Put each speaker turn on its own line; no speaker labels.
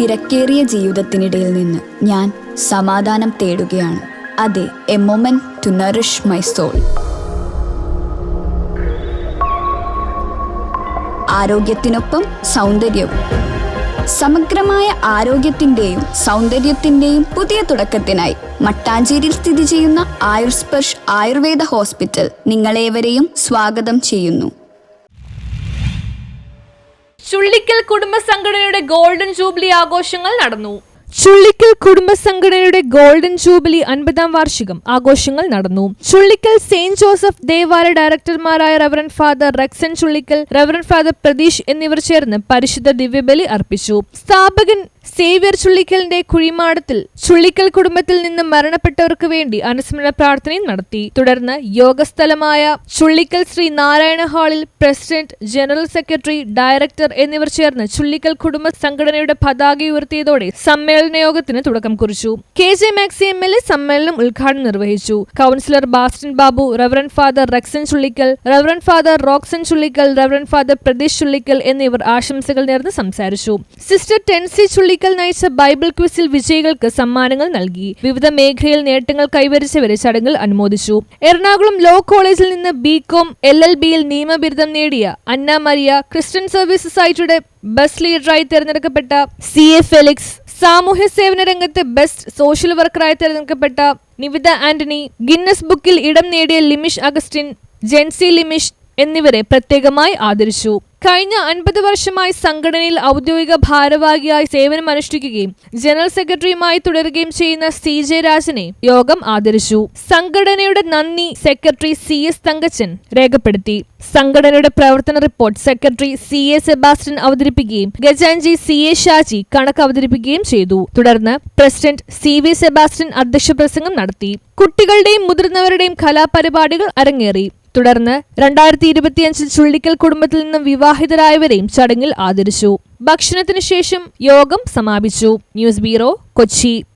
തിരക്കേറിയ ജീവിതത്തിനിടയിൽ നിന്ന് ഞാൻ സമാധാനം തേടുകയാണ്. അതെ, a moment to nourish my soul. ആരോഗ്യത്തിനൊപ്പം സൗന്ദര്യവും. സമഗ്രമായ ആരോഗ്യത്തിൻ്റെയും സൗന്ദര്യത്തിൻ്റെയും പുതിയ തുടക്കത്തിനായി മട്ടാഞ്ചേരിയിൽ സ്ഥിതി ചെയ്യുന്ന ആയുർസ്പർശ് ആയുർവേദ ഹോസ്പിറ്റൽ നിങ്ങളേവരെയും സ്വാഗതം ചെയ്യുന്നു.
ചുള്ളിക്കൽ കുടുംബ സംഘടനയുടെ ഗോൾഡൻ ജൂബിലി ആഘോഷങ്ങൾ നടന്നു. ചുള്ളിക്കൽ കുടുംബ സംഘടനയുടെ ഗോൾഡൻ ജൂബിലി 50ാം വാർഷികം ആഘോഷങ്ങൾ നടന്നു. ചുള്ളിക്കൽ സെയിന്റ് ജോസഫ് ദേവാലയ ഡയറക്ടർമാരായ reverend father Rexon Chullikkal, reverend father Pratheesh എന്നിവർ ചേർന്ന് പരിശുദ്ധ ദിവ്യബലി അർപ്പിച്ചു. സ്ഥാപകൻ സേവ്യർ ചുള്ളിക്കലിന്റെ കുഴിമാടത്തിൽ ചുള്ളിക്കൽ കുടുംബത്തിൽ നിന്ന് മരണപ്പെട്ടവർക്ക് വേണ്ടി അനുസ്മരണ പ്രാർത്ഥനയും നടത്തി. തുടർന്ന് യോഗസ്ഥലമായ ചുള്ളിക്കൽ ശ്രീ നാരായണ ഹാളിൽ പ്രസിഡന്റ്, ജനറൽ സെക്രട്ടറി, ഡയറക്ടർ എന്നിവർ ചേർന്ന് ചുള്ളിക്കൽ കുടുംബ സംഘടനയുടെ പതാക ഉയർത്തിയതോടെ സമ്മേളന യോഗത്തിന് തുടക്കം കുറിച്ചു. KJ മാക്സി MLA സമ്മേളനം ഉദ്ഘാടനം നിർവഹിച്ചു. Councillor Bastin Babu, reverend father Rexon Chullikkal, reverend father Roxon Chullikkal, reverend father Pratheesh Chullikkal എന്നിവർ ആശംസകൾ നേർന്ന് സംസാരിച്ചു. സിസ്റ്റർ ടെൻസി ചുള്ളിക്കൽ നയിച്ച ബൈബിൾ ക്വിസിൽ വിജയികൾക്ക് സമ്മാനങ്ങൾ നൽകി. വിവിധ മേഖലയിൽ നേട്ടങ്ങൾ കൈവരിച്ചവരെ ചടങ്ങിൽ അനുമോദിച്ചു. എറണാകുളം ലോ കോളേജിൽ നിന്ന് BCom LLBയിൽ നിയമബിരുദം നേടിയ അന്ന മരിയ, ക്രിസ്ത്യൻ സർവീസ് സൊസൈറ്റിയുടെ ബെസ്റ്റ് ലീഡറായി തിരഞ്ഞെടുക്കപ്പെട്ട CA ഫെലിക്സ്, സാമൂഹ്യ സേവന രംഗത്ത് ബെസ്റ്റ് സോഷ്യൽ വർക്കറായി തിരഞ്ഞെടുക്കപ്പെട്ട നിവിത ആന്റണി, ഗിന്നസ് ബുക്കിൽ ഇടം നേടിയ ലിമിഷ് അഗസ്റ്റിൻ, ജെൻസി ലിമിഷ് എന്നിവരെ പ്രത്യേകമായി ആദരിച്ചു. കഴിഞ്ഞ 50 വർഷമായി സംഘടനയിൽ ഔദ്യോഗിക ഭാരവാഹിയായി സേവനമനുഷ്ഠിക്കുകയും ജനറൽ സെക്രട്ടറിയുമായി തുടരുകയും ചെയ്യുന്ന CJ രാജനെ യോഗം ആദരിച്ചു. സംഘടനയുടെ നന്ദി സെക്രട്ടറി CS തങ്കച്ചൻ രേഖപ്പെടുത്തി. സംഘടനയുടെ പ്രവർത്തന റിപ്പോർട്ട് സെക്രട്ടറി CA സെബാസ്റ്റ്യൻ അവതരിപ്പിക്കുകയും ഖജാൻജി CA ഷാജി കണക്ക് അവതരിപ്പിക്കുകയും ചെയ്തു. തുടർന്ന് പ്രസിഡന്റ് CV സെബാസ്റ്റ്യൻ അധ്യക്ഷ പ്രസംഗം നടത്തി. കുട്ടികളുടെയും മുതിർന്നവരുടെയും കലാപരിപാടികൾ അരങ്ങേറി. തുടർന്ന് 2025 ചുള്ളിക്കൽ കുടുംബത്തിൽ നിന്നും വിവാഹിതരായവരെയും ചടങ്ങിൽ ആദരിച്ചു. ഭക്ഷണത്തിനു ശേഷം യോഗം സമാപിച്ചു. News bureau, Kochi.